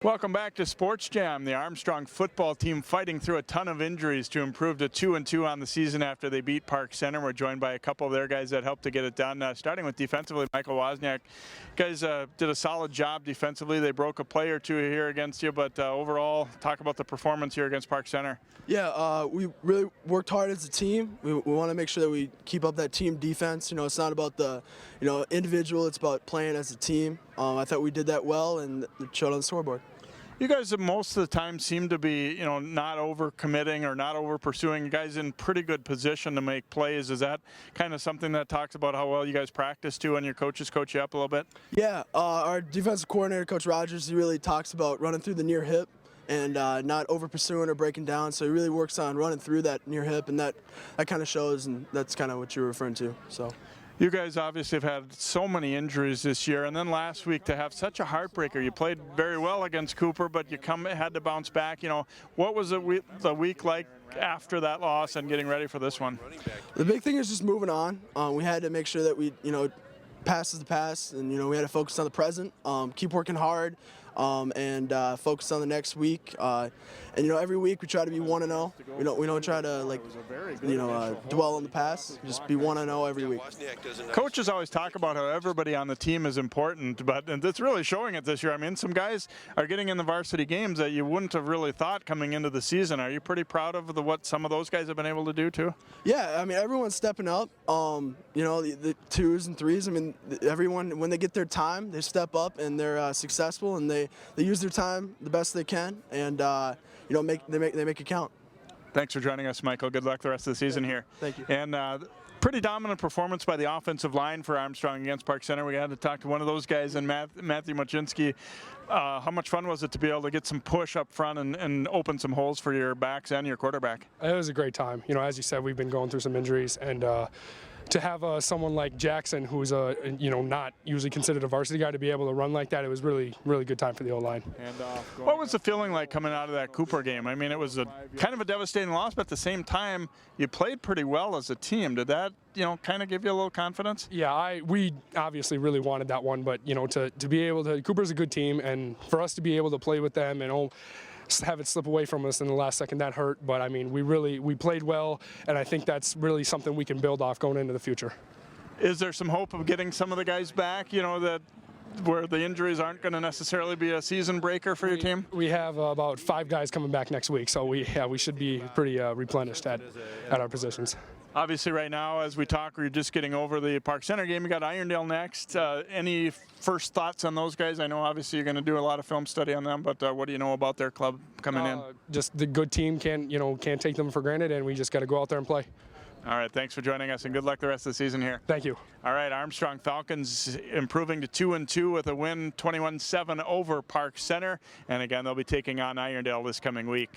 Welcome back to Sports Jam. The Armstrong football team fighting through a ton of injuries to improve to 2-2 on the season after they beat Park Center. We're joined by a couple of their guys that helped to get it done. Starting with defensively, Michael Wozniak. Guys did a solid job defensively. They broke a play or two here against you, but overall, talk about the performance here against Park Center. Yeah, we really worked hard as a team. We want to make sure that we keep up that team defense. It's not about the individual. It's about playing as a team. I thought we did that well, and it showed on the scoreboard. You guys most of the time seem to be, not over committing or not over pursuing. You guys in pretty good position to make plays. Is that kind of something that talks about how well you guys practice too, and your coaches coach you up a little bit? Yeah, our defensive coordinator, Coach Rogers, he really talks about running through the near hip and not over pursuing or breaking down. So he really works on running through that near hip, and that kind of shows, and that's kind of what you're referring to. So. You guys obviously have had so many injuries this year, and then last week to have such a heartbreaker. You played very well against Cooper, but you had to bounce back. What was the week like after that loss and getting ready for this one? The big thing is just moving on. We had to make sure that we, past is the past, and we had to focus on the present, keep working hard, and focus on the next week. And every week we try to be 1-0. We don't try to dwell on the past. Just be 1-0 every week. Coaches always talk about how everybody on the team is important, but it's really showing it this year. I mean, some guys are getting in the varsity games that you wouldn't have really thought coming into the season. Are you pretty proud of what some of those guys have been able to do too? Yeah, I mean, everyone's stepping up. The 2s and 3s. I mean, everyone, when they get their time, they step up and they're successful, and they use their time the best they can, and they make it count. Thanks for joining us, Michael. Good luck the rest of the season here. Thank you. And pretty dominant performance by the offensive line for Armstrong against Park Center. We had to talk to one of those guys, and Matthew Moczynski. How much fun was it to be able to get some push up front and open some holes for your backs and your quarterback? It was a great time. As you said, we've been going through some injuries, and to have someone like Jackson, who's not usually considered a varsity guy, to be able to run like that, it was really good time for the O-line. And what was the feeling like coming out of that Cooper game? I mean, it was kind of a devastating loss, but at the same time, you played pretty well as a team. Did that kind of give you a little confidence? Yeah, we obviously really wanted that one, but to be able to, Cooper's a good team, and for us to be able to play with them and have it slip away from us in the last second, that hurt. But I mean, we played well, and I think that's really something we can build off going into the future. Is there some hope of getting some of the guys back, that where the injuries aren't going to necessarily be a season breaker for your team? We have about 5 guys coming back next week, so we should be pretty replenished at our positions. Obviously, right now, as we talk, we're just getting over the Park Center game. We got Irondale next. Any first thoughts on those guys? I know, obviously, you're going to do a lot of film study on them, but what do you know about their club coming in? Just the good team can't take them for granted, and we just got to go out there and play. All right, thanks for joining us, and good luck the rest of the season here. Thank you. All right, Armstrong Falcons improving to 2-2 with a win 21-7 over Park Center, and again, they'll be taking on Irondale this coming week.